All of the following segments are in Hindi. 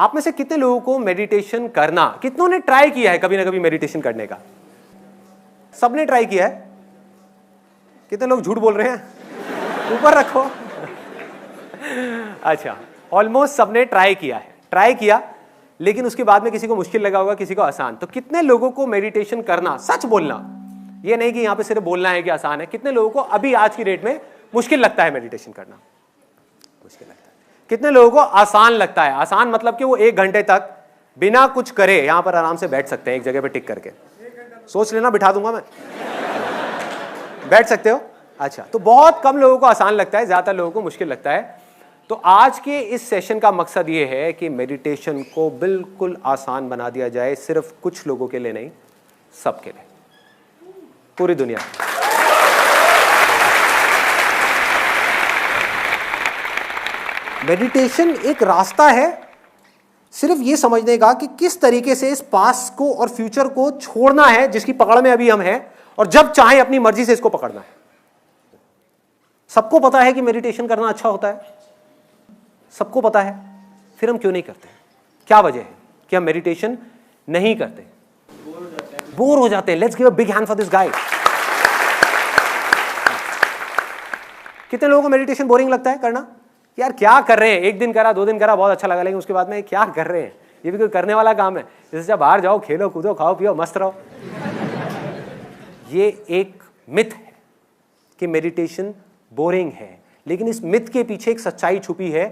आप में से कितने लोगों को मेडिटेशन करना, कितनों ने ट्राई किया है कभी ना कभी मेडिटेशन करने का? सबने ट्राई किया है? कितने लोग झूठ बोल रहे हैं? ऊपर रखो। अच्छा, ऑलमोस्ट सबने ट्राई किया है, ट्राई किया, लेकिन उसके बाद में किसी को मुश्किल लगा होगा, किसी को आसान। तो कितने लोगों को मेडिटेशन करना, सच बोलना, ये नहीं कि यहां पे सिर्फ बोलना है कि आसान है, कितने लोगों को अभी आज की डेट में मुश्किल लगता है मेडिटेशन करना? मुश्किल लगता है। कितने लोगों को आसान लगता है? आसान मतलब कि वो 1 घंटे तक बिना कुछ करे यहां पर आराम से बैठ सकते हैं, एक जगह पे टिक करके। सोच लेना, बिठा दूंगा मैं। बैठ सकते हो? अच्छा, तो बहुत कम लोगों को आसान लगता है, ज्यादातर लोगों को मुश्किल लगता है। तो आज के इस सेशन का मकसद ये है कि मेडिटेशन को बिल्कुल आसान बना दिया जाए, सिर्फ कुछ लोगों के लिए नहीं, सबके लिए, पूरी दुनिया। मेडिटेशन एक रास्ता है सिर्फ ये समझने का कि किस तरीके से इस पास्ट को और फ्यूचर को छोड़ना है जिसकी पकड़ में अभी हम हैं, और जब चाहे अपनी मर्जी से इसको पकड़ना है। सबको पता है कि मेडिटेशन करना अच्छा होता है, सबको पता है, फिर हम क्यों नहीं करते? क्या वजह है कि हम मेडिटेशन नहीं करते? बोर हो जाते हैं। Let's give a big hand for this guy. कितने लोगों को मेडिटेशन बोरिंग लगता है करना? यार क्या कर रहे हैं, 1 दिन करा, 2 दिन करा, बहुत अच्छा लगा, लेकिन उसके बाद में क्या कर रहे हैं? ये भी कोई करने वाला काम है? जैसे जब बाहर जाओ, खेलो कूदो, खाओ पियो, मस्त रहो। ये एक मिथ है कि मेडिटेशन बोरिंग है, लेकिन इस मिथ के पीछे एक सच्चाई छुपी है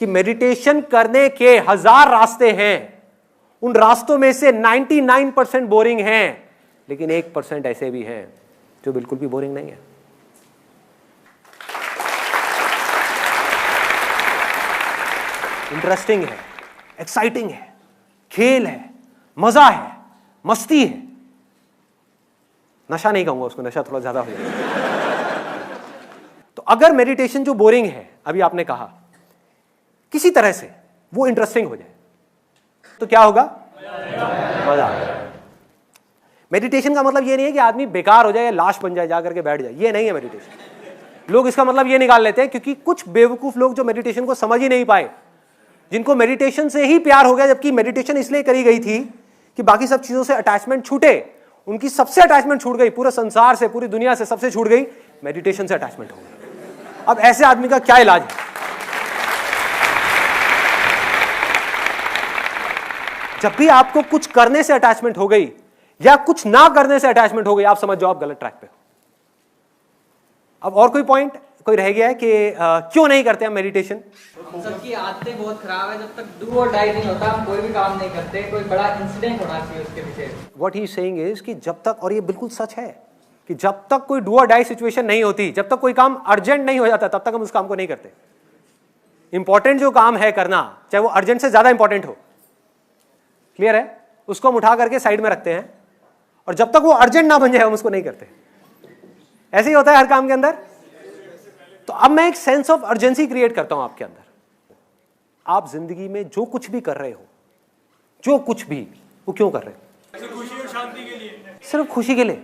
कि मेडिटेशन करने के 1000 रास्ते हैं, उन रास्तों में से 99% बोरिंग हैं, लेकिन 1% ऐसे भी हैं जो बिल्कुल भी बोरिंग नहीं है। इंटरेस्टिंग है, एक्साइटिंग है, खेल है, मजा है, मस्ती है। नशा नहीं कहूंगा उसको, नशा थोड़ा ज्यादा हो जाएगा। तो अगर मेडिटेशन जो बोरिंग है, अभी आपने कहा, किसी तरह से वो इंटरेस्टिंग हो जाए तो क्या होगा? मजा आएगा। मेडिटेशन का मतलब ये नहीं है कि आदमी बेकार हो जाए या लाश बन जाए, जाकर के बैठ जाए, ये नहीं है मेडिटेशन। लोग इसका मतलब ये निकाल लेते हैं, क्योंकि कुछ बेवकूफ लोग जो मेडिटेशन को समझ ही नहीं पाए, जिनको मेडिटेशन से ही प्यार हो गया, जबकि मेडिटेशन इसलिए करी गई थी कि बाकी सब चीजों से अटैचमेंट छूटे, उनकी सबसे अटैचमेंट छूट गई, पूरे संसार से, पूरी दुनिया से सबसे छूट गई, मेडिटेशन से अटैचमेंट हो गई। अब ऐसे आदमी का क्या इलाज है? जब भी आपको कुछ करने से अटैचमेंट हो गई या कुछ ना करने से अटैचमेंट हो गई, आप समझ जाओ आप गलत ट्रैक पे हो। अब और कोई पॉइंट कोई रह गया है कि क्यों नहीं करते हम मेडिटेशन? सबकी आदतें बहुत खराब है। जब तक डू और डाई नहीं होता हम कोई भी काम नहीं करते। कोई बड़ा इंसिडेंट होना चाहिए उसके पीछे। व्हाट ही सेइंग इज कि जब तक, और ये बिल्कुल सच है, कि जब तक कोई डू और डाई सिचुएशन नहीं होती, जब तक कोई काम अर्जेंट नहीं हो जाता, तब तक हम उस काम को नहीं करते। इंपॉर्टेंट जो काम है करना, चाहे वो अर्जेंट से ज्यादा इंपॉर्टेंट हो, क्लियर है, उसको हम उठा करके साइड में रखते हैं, और जब तक वो अर्जेंट ना बन जाए हम उसको नहीं करते। ऐसे ही होता है हर काम के अंदर। तो अब मैं एक सेंस ऑफ अर्जेंसी क्रिएट करता हूं आपके अंदर। आप जिंदगी में जो कुछ भी कर रहे हो, जो कुछ भी, वो क्यों कर रहे हो? खुशी और शांति के लिए, सिर्फ खुशी के लिए।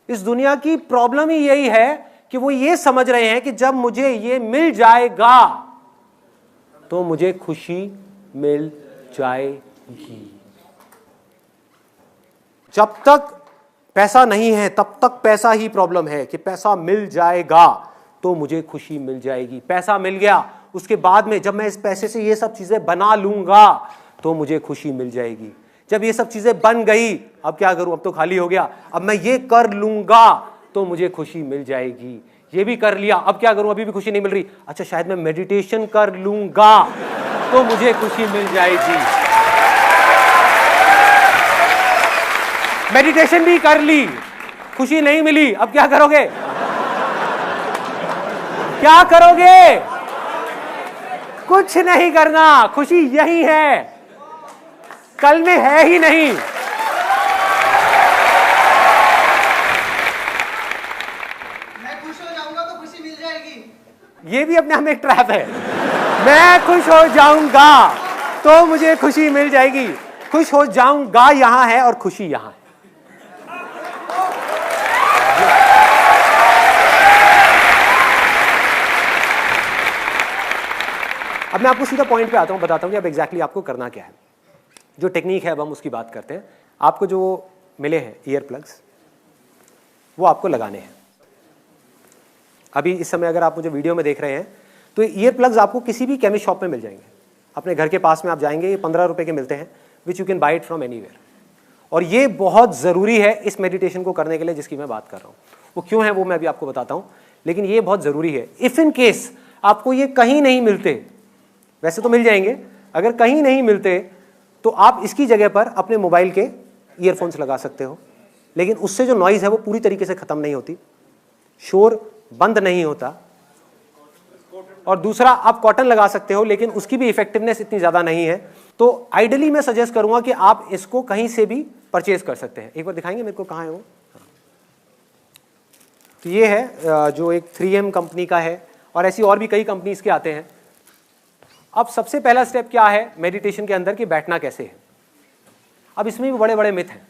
इस दुनिया की प्रॉब्लम ही यही है कि वो ये समझ रहे हैं कि जब मुझे ये मिल जाएगा तो मुझे खुशी मिल जाएगी। जब तक पैसा नहीं है तब तक पैसा ही प्रॉब्लम है कि पैसा मिल जाएगा तो मुझे खुशी मिल जाएगी। पैसा मिल गया, उसके बाद में जब मैं इस पैसे से ये सब चीजें बना लूंगा तो मुझे खुशी मिल जाएगी। जब ये सब चीजें बन गई, अब क्या करूं, अब तो खाली हो गया, अब मैं ये कर लूंगा तो मुझे खुशी मिल जाएगी। ये भी कर लिया, अब क्या करूं, अभी भी खुशी नहीं मिल रही, अच्छा शायद मैं मेडिटेशन कर लूंगा तो मुझे खुशी मिल जाएगी। मेडिटेशन भी कर ली, खुशी नहीं मिली, अब क्या करोगे? क्या करोगे? कुछ नहीं करना। खुशी यही है, कल में है ही नहीं। मैं खुश हो जाऊंगा तो खुशी मिल जाएगी। ये भी अपने आप में एक ट्रैप है। मैं खुश हो जाऊंगा तो मुझे खुशी मिल जाएगी। खुश हो जाऊंगा यहां है और खुशी यहां है। अब मैं आपको सीधा पॉइंट पे आता हूँ, बताता हूँ कि अब एग्जैक्टली आपको करना क्या है। जो टेक्निक है अब हम उसकी बात करते हैं। आपको जो मिले हैं ईयर प्लग्स, वो आपको लगाने हैं। अभी इस समय अगर आप मुझे वीडियो में देख रहे हैं तो ईयर प्लग्स आपको किसी भी केमिस्ट शॉप में मिल जाएंगे। अपने घर के पास में आप जाएंगे, ये 15 रुपए के मिलते हैं, which you can buy it from anywhere. और ये बहुत ज़रूरी है इस मेडिटेशन को करने के लिए जिसकी मैं बात कर रहा हूँ। वो क्यों है वो मैं अभी आपको बताता हूँ, लेकिन ये बहुत ज़रूरी है। इफ़ इन केस आपको ये कहीं नहीं मिलते, वैसे तो मिल जाएंगे, अगर कहीं नहीं मिलते तो आप इसकी जगह पर अपने मोबाइल के ईयरफोन्स लगा सकते हो, लेकिन उससे जो नॉइज़ है वो पूरी तरीके से ख़त्म नहीं होती, शोर बंद नहीं होता। और दूसरा, आप कॉटन लगा सकते हो, लेकिन उसकी भी इफेक्टिवनेस इतनी ज़्यादा नहीं है। तो आइडियली मैं सजेस्ट करूंगा कि आप इसको कहीं से भी परचेज कर सकते हैं। एक बार दिखाएंगे मेरे को, कहाँ है वो? तो ये है जो एक 3M कंपनी का है, और ऐसी और भी कई कंपनीज के आते हैं। अब सबसे पहला स्टेप क्या है मेडिटेशन के अंदर कि बैठना कैसे है। अब इसमें भी बड़े बड़े मिथ हैं,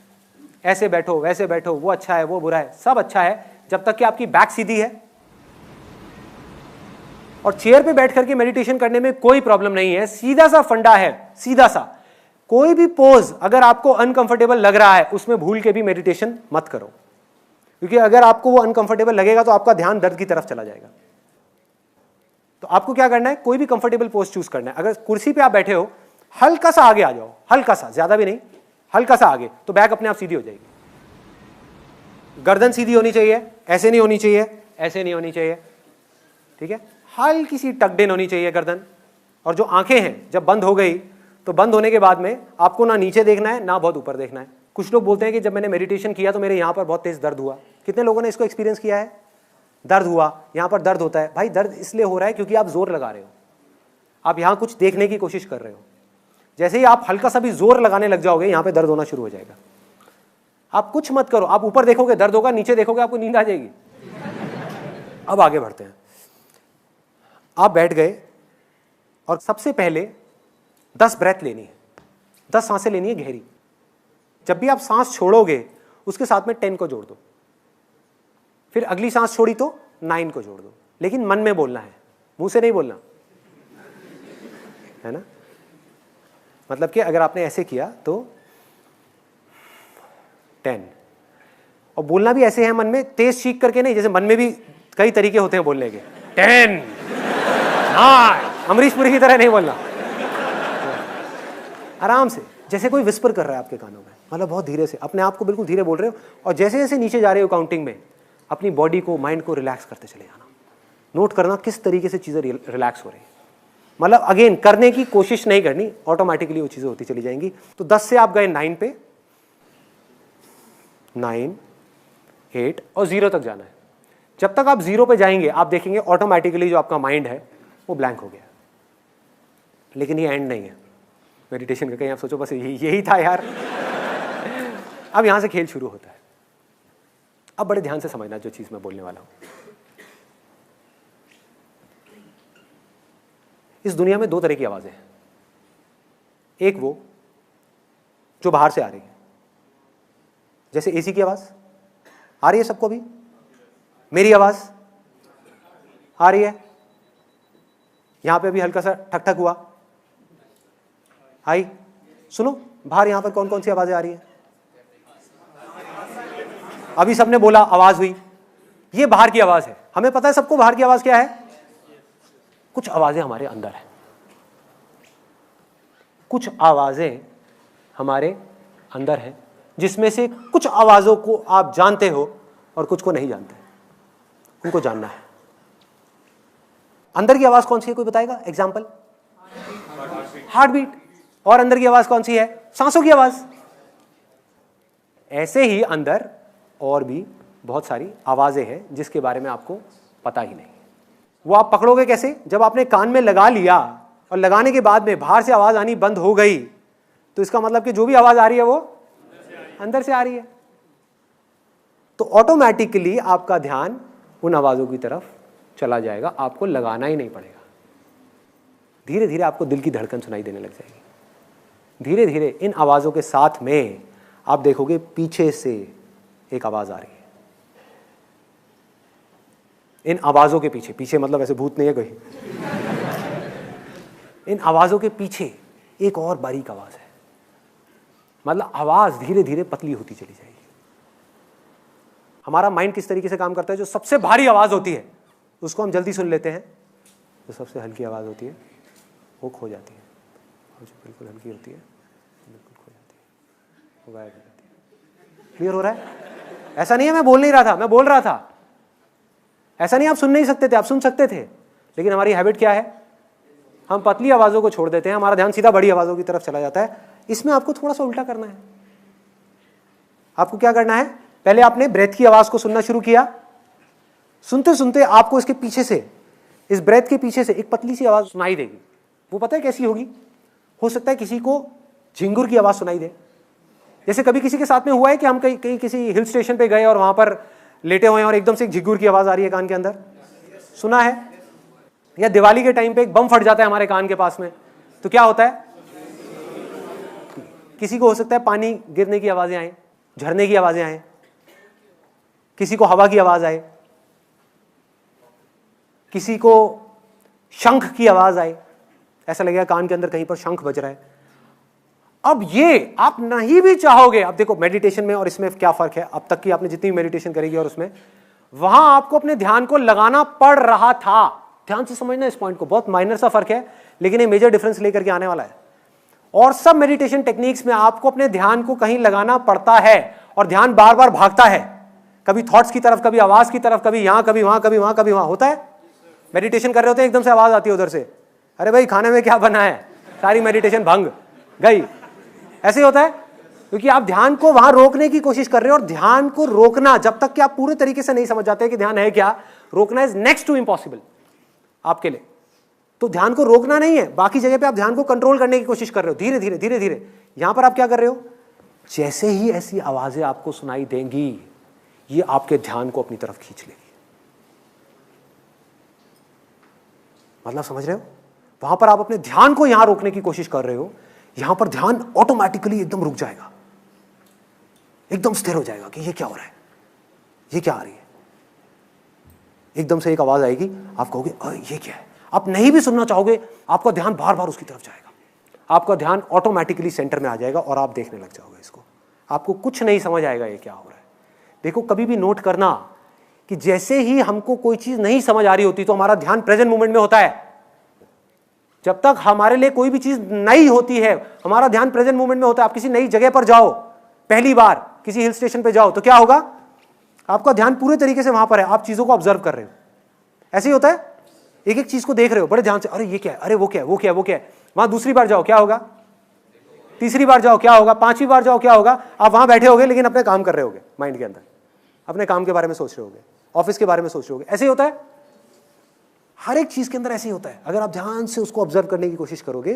ऐसे बैठो वैसे बैठो, वो अच्छा है वो बुरा है। सब अच्छा है जब तक कि आपकी बैक सीधी है। और चेयर पे बैठ करके मेडिटेशन करने में कोई प्रॉब्लम नहीं है, सीधा सा फंडा है, सीधा सा। कोई भी पोज अगर आपको अनकंफर्टेबल लग रहा है उसमें भूल के भी मेडिटेशन मत करो, क्योंकि अगर आपको वो अनकंफर्टेबल लगेगा तो आपका ध्यान दर्द की तरफ चला जाएगा। तो आपको क्या करना है, कोई भी कंफर्टेबल पोज चूज करना है। अगर कुर्सी पे आप बैठे हो, हल्का सा आगे आ जाओ, हल्का सा, ज्यादा भी नहीं, हल्का सा आगे, तो बैक अपने आप सीधी हो जाएगी। गर्दन सीधी होनी चाहिए, ऐसे नहीं होनी चाहिए, ऐसे नहीं होनी चाहिए, ठीक है। हल्की सी टक्ड इन होनी चाहिए गर्दन। और जो आंखें हैं जब बंद हो गई तो बंद होने के बाद में आपको ना नीचे देखना है ना बहुत ऊपर देखना है। कुछ लोग बोलते हैं कि जब मैंने मेडिटेशन किया तो मेरे यहाँ पर बहुत तेज दर्द हुआ। कितने लोगों ने इसको एक्सपीरियंस किया है? दर्द हुआ, यहाँ पर दर्द होता है। भाई दर्द इसलिए हो रहा है क्योंकि आप जोर लगा रहे हो, आप यहाँ कुछ देखने की कोशिश कर रहे हो। जैसे ही आप हल्का सा भी जोर लगाने लग जाओगे यहाँ पे दर्द होना शुरू हो जाएगा। आप कुछ मत करो, आप ऊपर देखोगे दर्द होगा, नीचे देखोगे आपको नींद आ जाएगी। अब आगे बढ़ते हैं। आप बैठ गए और सबसे पहले 10 ब्रेथ लेनी है, 10 सांसें लेनी है गहरी। जब भी आप सांस छोड़ोगे उसके साथ में 10 को जोड़ दो, फिर अगली सांस छोड़ी तो 9 को जोड़ दो, लेकिन मन में बोलना है, मुंह से नहीं बोलना है ना। मतलब कि अगर आपने ऐसे किया तो 10, और बोलना भी ऐसे है मन में, तेज चीख करके नहीं, जैसे मन में भी कई तरीके होते हैं बोलने के। 10 9, अमरीश पुरी की तरह नहीं बोलना, आराम से, जैसे कोई विस्पर कर रहा है आपके कानों में, मतलब बहुत धीरे से, अपने आप को बिल्कुल धीरे बोल रहे हो। और जैसे जैसे नीचे जा रहे हो काउंटिंग में, अपनी बॉडी को, माइंड को रिलैक्स करते चले जाना। नोट करना किस तरीके से चीज़ें रिलैक्स हो रही है। मतलब अगेन करने की कोशिश नहीं करनी, ऑटोमेटिकली वो चीज़ें होती चली जाएंगी। तो 10 से आप गए 9 पे, 9, 8 और 0 तक जाना है। जब तक आप 0 पे जाएंगे आप देखेंगे ऑटोमेटिकली जो आपका माइंड है वो ब्लैंक हो गया। लेकिन ये एंड नहीं है मेडिटेशन का। कहीं आप सोचो बस यही था यार। अब यहां से खेल शुरू होता है। अब बड़े ध्यान से समझना जो चीज मैं बोलने वाला हूं। इस दुनिया में 2 तरह की आवाजें हैं। एक वो जो बाहर से आ रही है, जैसे एसी की आवाज आ रही है सबको, भी मेरी आवाज आ रही है, यहां पे भी हल्का सा ठक ठक हुआ, आई। सुनो बाहर यहां पर कौन कौन सी आवाजें आ रही है? अभी सबने बोला आवाज हुई, ये बाहर की आवाज है। हमें पता है सबको बाहर की आवाज क्या है। कुछ आवाजें हमारे अंदर है, कुछ आवाजें हमारे अंदर है, जिसमें से कुछ आवाजों को आप जानते हो और कुछ को नहीं जानते। उनको जानना है। अंदर की आवाज कौन सी है, कोई बताएगा? Example, heart beat. और अंदर की आवाज कौन सी है? सांसों की आवाज। ऐसे ही अंदर और भी बहुत सारी आवाजें हैं जिसके बारे में आपको पता ही नहीं। वो आप पकड़ोगे कैसे? जब आपने कान में लगा लिया और लगाने के बाद में बाहर से आवाज आनी बंद हो गई, तो इसका मतलब कि जो भी आवाज आ रही है वो अंदर से आ रही है। तो ऑटोमेटिकली आपका ध्यान उन आवाजों की तरफ चला जाएगा, आपको लगाना ही नहीं पड़ेगा। धीरे धीरे आपको दिल की धड़कन सुनाई देने लग जाएगी। धीरे धीरे इन आवाजों के साथ में आप देखोगे पीछे से एक आवाज आ रही है। इन आवाजों के पीछे, पीछे मतलब ऐसे भूत नहीं है कोई, इन आवाज़ों के पीछे एक और बारीक आवाज़ है। मतलब आवाज़ धीरे धीरे पतली होती चली जाएगी। हमारा माइंड किस तरीके से काम करता है, जो सबसे भारी आवाज़ होती है उसको हम जल्दी सुन लेते हैं, जो सबसे हल्की आवाज़ होती है वो खो जाती है, और जो बिल्कुल हल्की होती है बिल्कुल खो जाती है, वो गायब हो जाती है। क्लियर हो रहा है? ऐसा नहीं है मैं बोल नहीं रहा था, मैं बोल रहा था। ऐसा नहीं आप सुन नहीं सकते थे, आप सुन सकते थे, लेकिन हमारी हैबिट क्या है, हम पतली आवाज़ों को छोड़ देते हैं, हमारा ध्यान सीधा बड़ी आवाज़ों की तरफ चला जाता है। इसमें आपको थोड़ा सा उल्टा करना है। आपको क्या करना है, पहले आपने ब्रेथ की आवाज़ को सुनना शुरू किया, सुनते सुनते आपको इसके पीछे से, इस ब्रेथ के पीछे से एक पतली सी आवाज़ सुनाई देगी। वो पता है कैसी होगी? हो सकता है किसी को झिंगुर की आवाज़ सुनाई दे। जैसे कभी किसी के साथ में हुआ है कि हम कहीं किसी हिल स्टेशन पे गए और वहाँ पर लेटे हुए हैं और एकदम से एक झिंगुर की आवाज़ आ रही है कान के अंदर, सुना है? या दिवाली के टाइम पे एक बम फट जाता है हमारे कान के पास में, तो क्या होता है? किसी को हो सकता है पानी गिरने की आवाज़ें आए, झरने की आवाज़ें आए, किसी को हवा की आवाज़ आए, किसी को शंख की आवाज़ आए, ऐसा लगेगा कान के अंदर कहीं पर शंख बज रहा है। अब ये आप नहीं भी चाहोगे, अब देखो मेडिटेशन में और इसमें क्या फ़र्क है, अब तक की आपने जितनी मेडिटेशन करेगी और उसमें, वहां आपको अपने ध्यान को लगाना पड़ रहा था। ध्यान से समझना इस पॉइंट को, बहुत माइनर सा फर्क है लेकिन ये मेजर डिफरेंस लेकर के आने वाला है। और सब मेडिटेशन टेक्निक्स में आपको अपने ध्यान को कहीं लगाना पड़ता है और ध्यान बार बार भागता है, कभी थॉट्स की तरफ, कभी आवाज की तरफ, कभी यहां, कभी वहां, कभी वहां, कभी वहां होता है। मेडिटेशन कर रहे होते हैं, एकदम से आवाज आती है उधर से, अरे भाई खाने में क्या बना है, सारी मेडिटेशन भंग गई। ऐसे ही होता है क्योंकि आप ध्यान को वहां रोकने की कोशिश कर रहे हो, और ध्यान को रोकना जब तक कि आप पूरे तरीके से नहीं समझ जाते कि ध्यान है क्या, रोकना इज नेक्स्ट टू इम्पॉसिबल आपके लिए। तो ध्यान को रोकना नहीं है, बाकी जगह पे आप ध्यान को कंट्रोल करने की कोशिश कर रहे हो, धीरे धीरे धीरे धीरे। यहां पर आप क्या कर रहे हो, जैसे ही ऐसी आवाजें आपको सुनाई देंगी, ये आपके ध्यान को अपनी तरफ खींच लेगी। मतलब समझ रहे हो? वहां पर आप अपने ध्यान को यहां रोकने की कोशिश कर रहे हो, यहां पर ध्यान ऑटोमेटिकली एकदम रुक जाएगा, एकदम स्थिर हो जाएगा कि ये क्या हो रहा है, ये क्या आ रही है। एकदम से एक आवाज आएगी, आप कहोगे ये क्या है, आप नहीं भी सुनना चाहोगे, आपका ध्यान बार बार उसकी तरफ जाएगा, आपका ध्यान ऑटोमेटिकली सेंटर में आ जाएगा और आप देखने लग जाओगे इसको। आपको कुछ नहीं समझ आएगा ये क्या हो रहा है। देखो कभी भी नोट करना कि जैसे ही हमको कोई चीज नहीं समझ आ रही होती तो हमारा ध्यान प्रेजेंट मोमेंट में होता है। जब तक हमारे लिए कोई भी चीज नई होती है, हमारा ध्यान प्रेजेंट मोमेंट में होता है। आप किसी नई जगह पर जाओ, पहली बार किसी हिल स्टेशन पे जाओ, तो क्या होगा, आपका ध्यान पूरे तरीके से वहां पर है, आप चीजों को ऑब्जर्व कर रहे हो। ऐसे ही होता है, एक एक चीज को देख रहे हो बड़े ध्यान से, अरे ये क्या है, अरे वो क्या है, वो क्या है, वो क्या है। वहां दूसरी बार जाओ क्या होगा, तीसरी बार जाओ क्या होगा, पांचवी बार जाओ क्या होगा, आप वहां बैठे होगे लेकिन अपने काम कर रहे होगे, माइंड के अंदर अपने काम के बारे में सोच रहे होगे, ऑफिस के बारे में सोच रहे होगे। ऐसे ही होता है, हर एक चीज के अंदर ऐसे ही होता है। अगर आप ध्यान से उसको ऑब्जर्व करने की कोशिश करोगे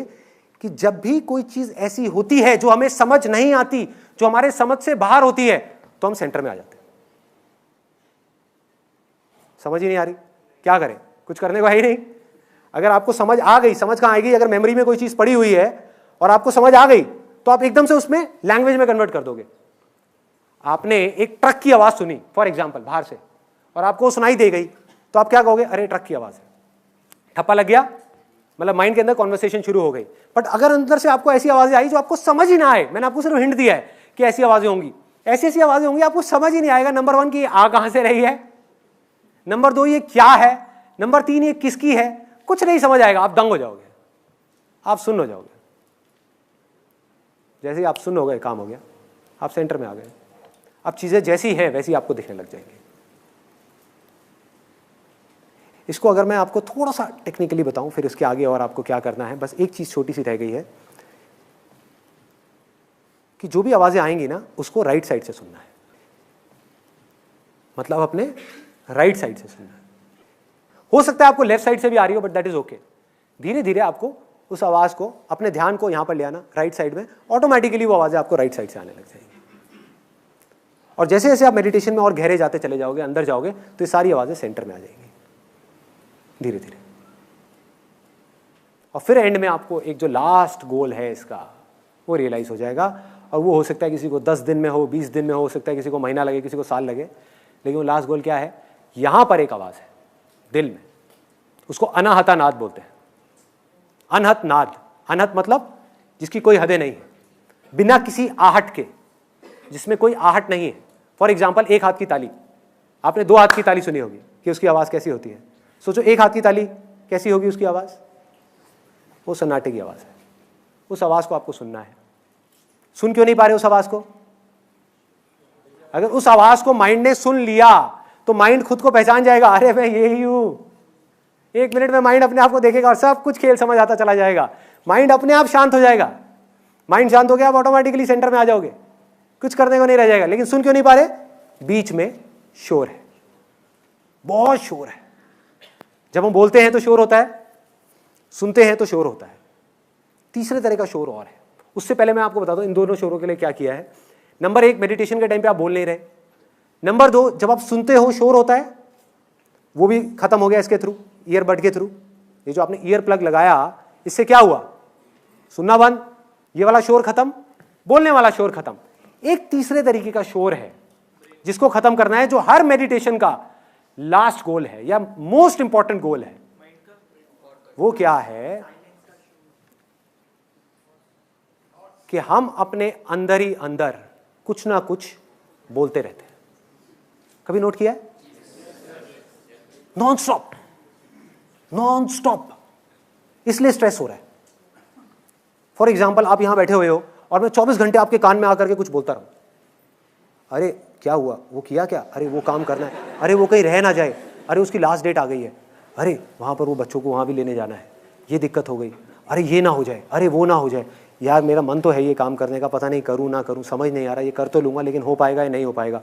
कि जब भी कोई चीज ऐसी होती है जो हमें समझ नहीं आती, जो हमारे समझ से बाहर होती है, तो हम सेंटर में आ जाते हैं। समझ ही नहीं आ रही, क्या करें, कुछ करने को है ही नहीं। अगर आपको समझ आ गई, समझ कहां आएगी, अगर मेमोरी में कोई चीज पड़ी हुई है और आपको समझ आ गई तो आप एकदम से उसमें लैंग्वेज में कन्वर्ट कर दोगे। आपने एक ट्रक की आवाज सुनी फॉर एग्जाम्पल बाहर से, और आपको सुनाई दे गई, तो आप क्या कहोगे, अरे ट्रक की आवाज है, ठप्पा लग गया, मतलब माइंड के अंदर कॉन्वर्सेशन शुरू हो गई। बट अगर अंदर से आपको ऐसी आवाजें आई जो आपको समझ ही ना आए, मैंने आपको सिर्फ हिंट दिया है कि ऐसी आवाजें होंगी, ऐसी ऐसी आवाजें होंगी, आपको समझ ही नहीं आएगा। नंबर 1 की आ कहां से रही है, नंबर 2 ये क्या है, नंबर 3 ये किसकी है, कुछ नहीं समझ आएगा, आप दंग हो जाओगे, आप सुन्न हो जाओगे। जैसे ही आप सुन्न हो गए, काम हो गया, आप सेंटर में आ गए। अब चीजें जैसी है वैसी आपको दिखने लग जाएंगी। इसको अगर मैं आपको थोड़ा सा टेक्निकली बताऊं, फिर इसके आगे और आपको क्या करना है, बस एक चीज छोटी सी रह गई है कि जो भी आवाजें आएंगी ना, उसको राइट साइड से सुनना है, मतलब अपने राइट साइड से सुनना है। हो सकता है आपको लेफ्ट साइड से भी आ रही हो, बट दैट इज ओके। धीरे धीरे आपको उस आवाज को, अपने ध्यान को यहां पर ले आना राइट साइड में, ऑटोमेटिकली वो आवाजें आपको राइट साइड से आने लग जाएंगी। और जैसे जैसे आप मेडिटेशन में और गहरे जाते चले जाओगे, अंदर जाओगे, तो ये सारी आवाजें सेंटर में आ जाएंगी धीरे धीरे। और फिर एंड में आपको एक जो लास्ट गोल है इसका, वो रियलाइज हो जाएगा। और वो हो सकता है किसी को 10 दिन में हो, 20 दिन में हो सकता है किसी को महीना लगे, किसी को साल लगे, लेकिन वो लास्ट गोल क्या है, यहां पर एक आवाज है दिल में, उसको अनाहता नाद बोलते हैं। अनहत नाद, अनहत मतलब जिसकी कोई हदें नहीं है, बिना किसी आहट के, जिसमें कोई आहट नहीं है। फॉर एग्जाम्पल एक हाथ की ताली, आपने दो हाथ की ताली सुनी होगी कि उसकी आवाज कैसी होती है। सोचो एक हाथ की ताली कैसी होगी उसकी आवाज, वो सन्नाटे की आवाज है। उस आवाज को आपको सुनना है। सुन क्यों नहीं पा रहे उस आवाज को? अगर उस आवाज को माइंड ने सुन लिया तो माइंड खुद को पहचान जाएगा, अरे मैं यही हूं। एक मिनट में माइंड अपने आप को देखेगा और सब कुछ खेल समझ आता चला जाएगा। माइंड अपने आप शांत हो जाएगा। माइंड शांत हो गया, आप ऑटोमेटिकली सेंटर में आ जाओगे, कुछ करने को नहीं रह जाएगा। लेकिन सुन क्यों नहीं पा रहे? बीच में शोर है, बहुत शोर है। जब हम बोलते हैं तो शोर होता है, सुनते हैं तो शोर होता है। तीसरे तरह का शोर और है। उससे पहले मैं आपको बता दूं इन दोनों शोरों के लिए क्या किया है। नंबर 1, मेडिटेशन के टाइम पे आप बोल नहीं रहे। नंबर 2, जब आप सुनते हो शोर होता है, वो भी खत्म हो गया इसके थ्रू, ईयरबड के थ्रू। ये जो आपने ईयर प्लग लगाया, इससे क्या हुआ? सुनना बंद, ये वाला शोर खत्म, बोलने वाला शोर खत्म। एक तीसरे तरीके का शोर है जिसको खत्म करना है, जो हर मेडिटेशन का लास्ट गोल है या मोस्ट इंपॉर्टेंट गोल है। वो क्या है कि हम अपने अंदर ही अंदर कुछ ना कुछ बोलते रहते हैं। कभी नोट किया है? Non stop, non stop. इसलिए स्ट्रेस हो रहा है। फॉर एग्जाम्पल, आप यहां बैठे हुए हो और मैं 24 घंटे आपके कान में आकर के कुछ बोलता रहूं, अरे क्या हुआ, वो किया क्या, अरे वो काम करना है, अरे वो कहीं रह ना जाए, अरे उसकी लास्ट डेट आ गई है, अरे वहां पर वो बच्चों को वहां भी लेने जाना है, ये दिक्कत हो गई, अरे ये ना हो जाए, अरे वो ना हो जाए, यार मेरा मन तो है ये काम करने का, पता नहीं करूँ ना करूँ, समझ नहीं आ रहा, ये कर तो लूंगा लेकिन हो पाएगा या नहीं हो पाएगा,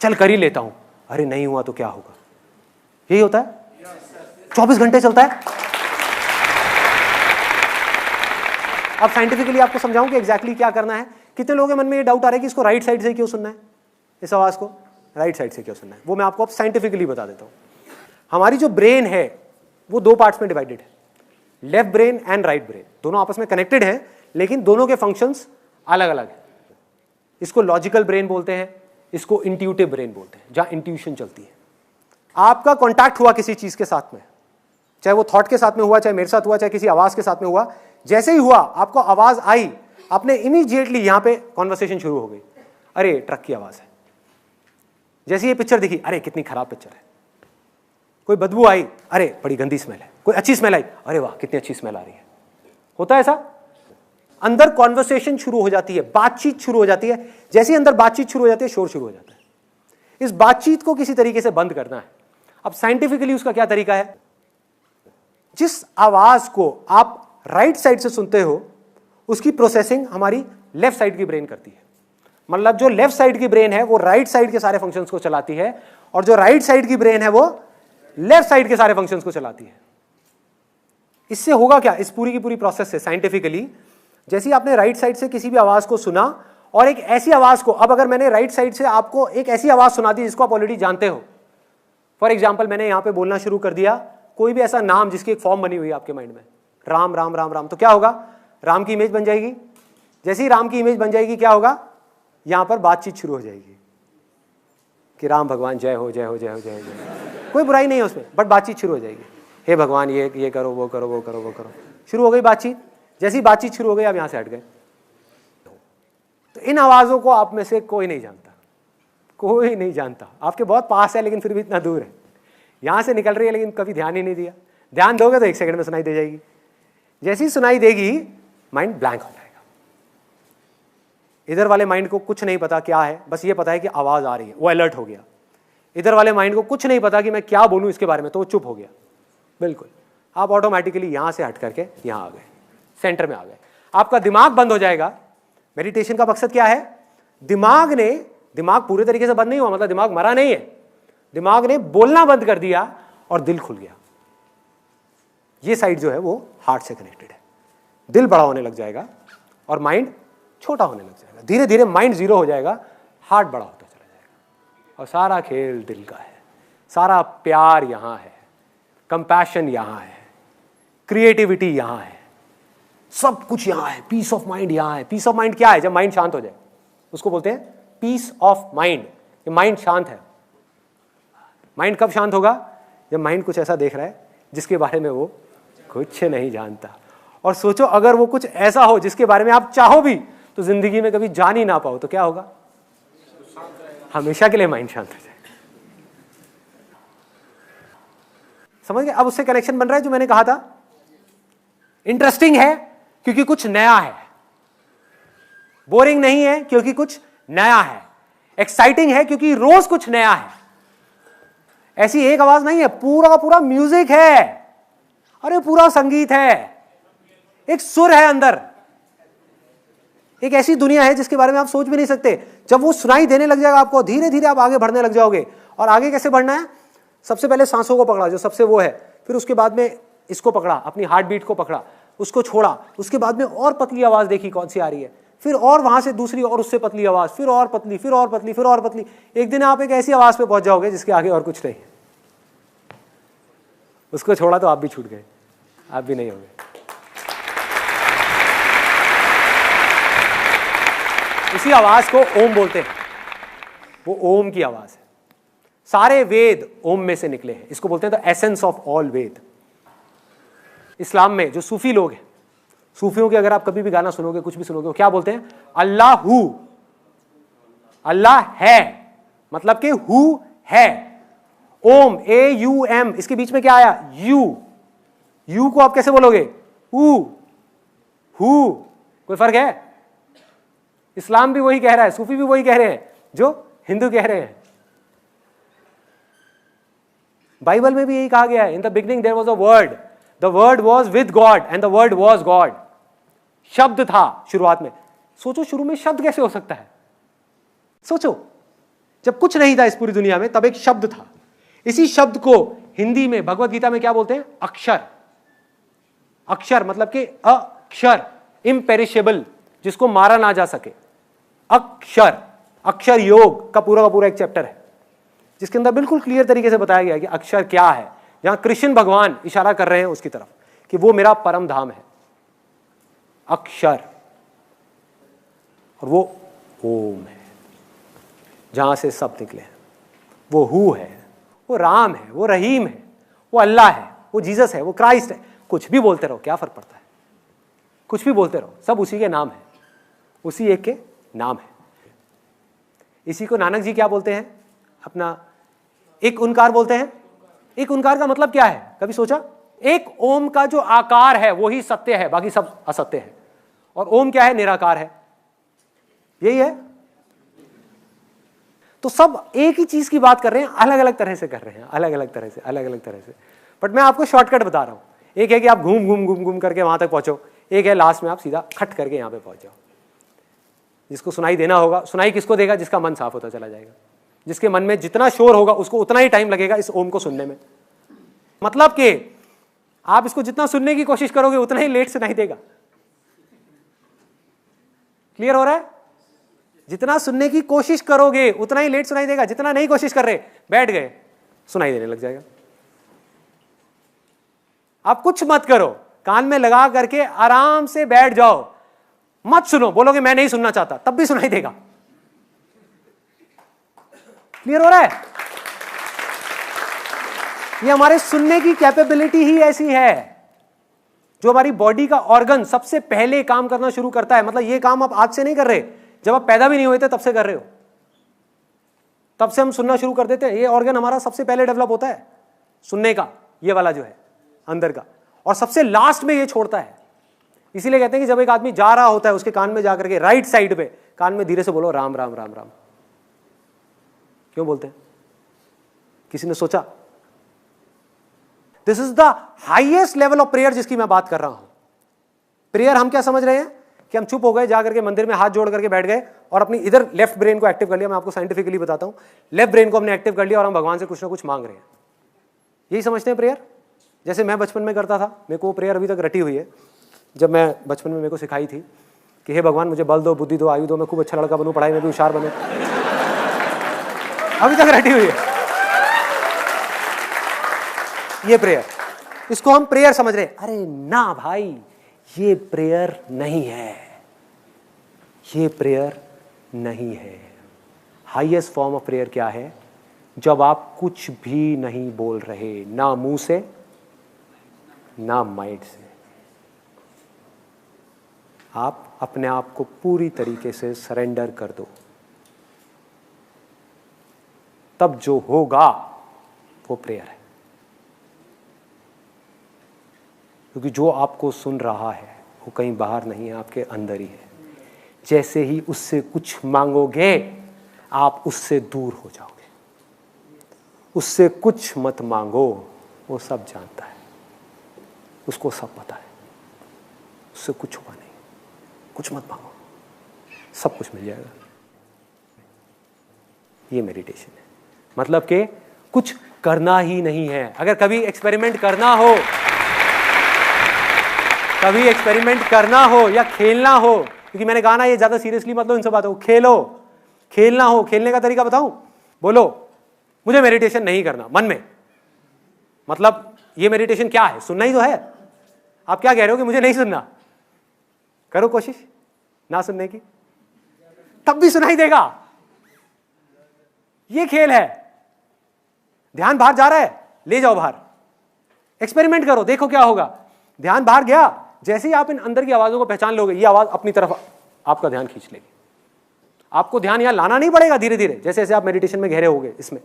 चल कर ही लेता हूँ, अरे नहीं हुआ तो क्या होगा। यही होता है, 24 घंटे चलता है। अब साइंटिफिकली आपको समझाऊं कि एग्जैक्टली क्या करना है। कितने लोगों के मन में ये डाउट आ रहा है कि इसको राइट साइड से क्यों सुनना है, इस आवाज को राइट साइड से क्यों सुनना है? वो मैं आपको अब साइंटिफिकली बता देता हूं। हमारी जो ब्रेन है वो दो पार्ट्स में डिवाइडेड है, left brain and right brain. दोनों आपस में कनेक्टेड हैं लेकिन दोनों के फंक्शंस अलग अलग हैं। इसको लॉजिकल ब्रेन बोलते हैं, इसको इंट्यूटिव ब्रेन बोलते हैं, जहां इंट्यूशन चलती है। आपका कॉन्टैक्ट हुआ किसी चीज के साथ में, चाहे वो थॉट के साथ में हुआ, चाहे मेरे साथ हुआ, चाहे किसी आवाज के साथ में हुआ, जैसे ही हुआ आपको आवाज आई, आपने इमीडिएटली यहां पे कॉन्वर्सेशन शुरू हो गई, अरे ट्रक की आवाज है। जैसे ये पिक्चर दिखी, अरे कितनी खराब पिक्चर है। कोई बदबू आई, अरे बड़ी गंदी स्मेल है। कोई अच्छी स्मेल आई, अरे वाह कितनी अच्छी स्मेल आ रही है। होता है ऐसा, अंदर कॉन्वर्सेशन शुरू हो जाती है, बातचीत शुरू हो जाती है। जैसे ही अंदर बातचीत शुरू हो जाती है, शोर शुरू हो जाता है। इस बातचीत को किसी तरीके से बंद करना है। अब साइंटिफिकली उसका क्या तरीका है? जिस आवाज को आप राइट साइड से सुनते हो उसकी प्रोसेसिंग हमारी लेफ्ट साइड की ब्रेन करती है। मतलब जो लेफ्ट साइड की ब्रेन है वो राइट साइड के सारे फंक्शंस को चलाती है, और जो राइट साइड की ब्रेन है वो लेफ्ट साइड के सारे फंक्शंस को चलाती है। इससे होगा क्या, इस पूरी की पूरी प्रोसेस से साइंटिफिकली, जैसे ही आपने राइट साइड से किसी भी आवाज को सुना और एक ऐसी आवाज को, अब अगर मैंने राइट साइड से आपको एक ऐसी आवाज सुना दी जिसको आप ऑलरेडी जानते हो, फॉर एग्जाम्पल मैंने यहां पे बोलना शुरू कर दिया कोई भी ऐसा नाम जिसकी एक फॉर्म बनी हुई है आपके माइंड में, राम राम राम राम, तो क्या होगा, राम की इमेज बन जाएगी। जैसे ही राम की इमेज बन जाएगी क्या होगा, यहां पर बातचीत शुरू हो जाएगी कि राम भगवान जय हो जय हो जय हो जय हो जय। कोई बुराई नहीं है उसमें, बट बातचीत शुरू हो जाएगी, हे भगवान ये करो वो करो वो करो वो करो, शुरू हो गई बातचीत। जैसी बातचीत शुरू हो गई आप यहां से हट गए। तो इन आवाजों को आप में से कोई नहीं जानता, कोई नहीं जानता। आपके बहुत पास है लेकिन फिर भी इतना दूर है, यहां से निकल रही है लेकिन कभी ध्यान ही नहीं दिया। ध्यान दोगे तो 1 सेकंड में सुनाई दे जाएगी। जैसी सुनाई देगी माइंड ब्लैंक हो जाएगा। इधर वाले माइंड को कुछ नहीं पता क्या है, बस ये पता है कि आवाज आ रही है, वो अलर्ट हो गया। इधर वाले माइंड को कुछ नहीं पता कि मैं क्या बोलूं इसके बारे में, तो वो चुप हो गया। बिल्कुल, आप ऑटोमेटिकली यहां से हट करके यहां आ गए, सेंटर में आ गए। आपका दिमाग बंद हो जाएगा। मेडिटेशन का मकसद क्या है? दिमाग पूरे तरीके से बंद नहीं हुआ, मतलब दिमाग मरा नहीं है, दिमाग ने बोलना बंद कर दिया और दिल खुल गया। ये साइड जो है वो हार्ट से कनेक्टेड है। दिल बड़ा होने लग जाएगा और माइंड छोटा होने लग जाएगा। धीरे धीरे माइंड जीरो हो जाएगा, हार्ट बड़ा होता चला जाएगा। और सारा खेल दिल का है, सारा प्यार यहां है, कंपैशन यहां है, क्रिएटिविटी यहां है, सब कुछ यहां है, पीस ऑफ माइंड यहां है। पीस ऑफ माइंड क्या है? जब माइंड शांत हो जाए उसको बोलते हैं पीस ऑफ माइंड। ये माइंड शांत है। माइंड कब शांत होगा? जब माइंड कुछ ऐसा देख रहा है जिसके बारे में वो कुछ नहीं जानता, और सोचो अगर वो कुछ ऐसा हो जिसके बारे में आप चाहो भी तो जिंदगी में कभी जान ही ना पाओ, तो क्या होगा? हमेशा के लिए माइंड शांत हो जाए। समझ गए? अब उससे कनेक्शन बन रहा है जो मैंने कहा था। इंटरेस्टिंग है क्योंकि कुछ नया है, बोरिंग नहीं है क्योंकि कुछ नया है, एक्साइटिंग है क्योंकि रोज कुछ नया है। ऐसी एक आवाज नहीं है, पूरा का पूरा म्यूजिक है, अरे पूरा संगीत है, एक सुर है अंदर, एक ऐसी दुनिया है जिसके बारे में आप सोच भी नहीं सकते। जब वो सुनाई देने लग जाएगा आपको, धीरे धीरे आप आगे बढ़ने लग जाओगे। और आगे कैसे बढ़ना है? सबसे पहले सांसों को पकड़ा, जो सबसे वो है, फिर उसके बाद में इसको पकड़ा, अपनी हार्ट बीट को पकड़ा, उसको छोड़ा, उसके बाद में और पतली आवाज देखी कौन सी आ रही है, फिर और वहां से दूसरी और उससे पतली आवाज, फिर और पतली, फिर और पतली, फिर और पतली। एक दिन आप एक ऐसी आवाज पे पहुंच जाओगे जिसके आगे और कुछ नहीं। उसको छोड़ा तो आप भी छूट गए, आप भी नहीं होंगे। इसी आवाज को ओम बोलते हैं, वो ओम की आवाज है। सारे वेद ओम में से निकले हैं, इसको बोलते हैं द एसेंस ऑफ ऑल वेद। इस्लाम में जो सूफी लोग हैं, सूफियों के अगर आप कभी भी गाना सुनोगे, कुछ भी सुनोगे, वो क्या बोलते हैं? अल्लाहू, अल्लाह है, मतलब कि हु है। ओम, AUM, इसके बीच में क्या आया? यू। यू को आप कैसे बोलोगे? हु। कोई फर्क है? इस्लाम भी वही कह रहा है, सूफी भी वही कह रहे हैं जो हिंदू कह रहे हैं। बाइबल में भी यही कहा गया है, in the beginning there was a word, the word was with God and the word was God. शब्द था शुरुआत में। सोचो शुरू में शब्द कैसे हो सकता है? सोचो, जब कुछ नहीं था इस पूरी दुनिया में, तब एक शब्द था। इसी शब्द को हिंदी में भगवत गीता में क्या बोलते हैं? अक्षर। अक्षर मतलब कि अक्षर, इम्पेरिशेबल, जिसको मारा ना जा सके। अक्षर, अक्षर योग का पूरा एक चैप्टर है जिसके अंदर बिल्कुल क्लियर तरीके से बताया गया कि अक्षर क्या है। जहां कृष्ण भगवान इशारा कर रहे हैं उसकी तरफ कि वो मेरा परम धाम है, अक्षर। और वो ओम है, जहां से सब निकले हैं। वो हु है, वो राम है, वो रहीम है, वो अल्लाह है, वो जीसस है, वो क्राइस्ट है। कुछ भी बोलते रहो, क्या फर्क पड़ता है? कुछ भी बोलते रहो, सब उसी के नाम है, उसी एक के नाम है। इसी को नानक जी क्या बोलते हैं? अपना एक ओंकार बोलते हैं। एक ओंकार का मतलब क्या है, कभी सोचा? एक ओम का जो आकार है वही सत्य है, बाकी सब असत्य है। और ओम क्या है? निराकार है, यही है। तो सब एक ही चीज की बात कर रहे हैं, अलग अलग तरह से कर रहे हैं, अलग अलग तरह से। बट मैं आपको शॉर्टकट बता रहा हूं। एक है कि आप घूम करके वहां तक पहुंचो, एक है लास्ट में आप सीधा खट करके यहां पे पहुंच जाओ। जिसको सुनाई देना होगा, सुनाई किसको देगा? जिसका मन साफ होता चला जाएगा। जिसके मन में जितना शोर होगा उसको उतना ही टाइम लगेगा इस ओम को सुनने में। मतलब कि आप इसको जितना सुनने की कोशिश करोगे उतना ही लेट सुनाई देगा। क्लियर हो रहा है? जितना सुनने की कोशिश करोगे उतना ही लेट सुनाई देगा। जितना नहीं कोशिश कर रहे, बैठ गए, सुनाई देने लग जाएगा। आप कुछ मत करो, कान में लगा करके आराम से बैठ जाओ, मत सुनो। बोलोगे मैं नहीं सुनना चाहता, तब भी सुनाई देगा। क्लियर हो रहा है? ये हमारे सुनने की कैपेबिलिटी ही ऐसी है। जो हमारी बॉडी का ऑर्गन सबसे पहले काम करना शुरू करता है, मतलब ये काम आप आज से नहीं कर रहे, जब आप पैदा भी नहीं हुए थे तब से कर रहे हो। तब से हम सुनना शुरू कर देते हैं। ये ऑर्गन हमारा सबसे पहले डेवलप होता है सुनने का, ये वाला जो है अंदर का, और सबसे लास्ट में ये छोड़ता है। इसीलिए कहते हैं कि जब एक आदमी जा रहा होता है उसके कान में जाकर के राइट साइड पे कान में धीरे से बोलो राम राम राम राम। क्यों बोलते हैं? किसी ने सोचा? This is the highest level of prayer जिसकी मैं बात कर रहा हूं। प्रेयर हम क्या समझ रहे हैं कि हम चुप हो गए, जाकर के मंदिर में हाथ जोड़ करके बैठ गए और अपनी इधर लेफ्ट ब्रेन को एक्टिव कर लिया। मैं आपको साइंटिफिकली बताता हूं, लेफ्ट ब्रेन को हमने एक्टिव कर लिया और हम भगवान से कुछ ना कुछ मांग रहे हैं। यही समझते हैं प्रेयर। जैसे मैं बचपन में करता था, मेरे को प्रेयर अभी तक रटी हुई है। जब मैं बचपन में मेरे को सिखाई थी कि हे भगवान मुझे बल दो, बुद्धि दो, आयु दो, मैं खूब अच्छा लड़का बनूं, पढ़ाई में भी होशियार बनूं, अभी तक रटी हुई है ये प्रेयर। इसको हम प्रेयर समझ रहे हैं। अरे ना भाई, ये प्रेयर नहीं है, ये प्रेयर नहीं है। हाईएस्ट फॉर्म ऑफ प्रेयर क्या है? जब आप कुछ भी नहीं बोल रहे, ना मुंह से ना माइंड से, आप अपने आप को पूरी तरीके से सरेंडर कर दो, तब जो होगा वो प्रेयर है। क्योंकि जो आपको सुन रहा है वो कहीं बाहर नहीं है, आपके अंदर ही है। जैसे ही उससे कुछ मांगोगे आप उससे दूर हो जाओगे। उससे कुछ मत मांगो, वो सब जानता है, उसको सब पता है, उससे कुछ हुआ नहीं। कुछ मत मांगो, सब कुछ मिल जाएगा। ये मेडिटेशन है, मतलब कि कुछ करना ही नहीं है। अगर कभी एक्सपेरिमेंट करना हो, कभी एक्सपेरिमेंट करना हो या खेलना हो, क्योंकि मैंने कहा ना ये ज्यादा सीरियसली मतलब इन सब बातों को, खेलो, खेलना हो, खेलने का तरीका बताऊं? बोलो मुझे मेडिटेशन नहीं करना मन में, मतलब ये मेडिटेशन क्या है? सुनना ही तो है। आप क्या कह रहे हो कि मुझे नहीं सुनना? करो कोशिश ना सुनने की, तब भी सुनाई देगा। ये खेल है। ध्यान बाहर जा रहा है, ले जाओ बाहर, एक्सपेरिमेंट करो, देखो क्या होगा। ध्यान बाहर गया, जैसे ही आप इन अंदर की आवाजों को पहचान लोगे, ये आवाज अपनी तरफ आपका ध्यान खींच लेगी। आपको ध्यान यहां लाना नहीं पड़ेगा, धीरे धीरे जैसे जैसे आप मेडिटेशन में गहरे होगे, इसमें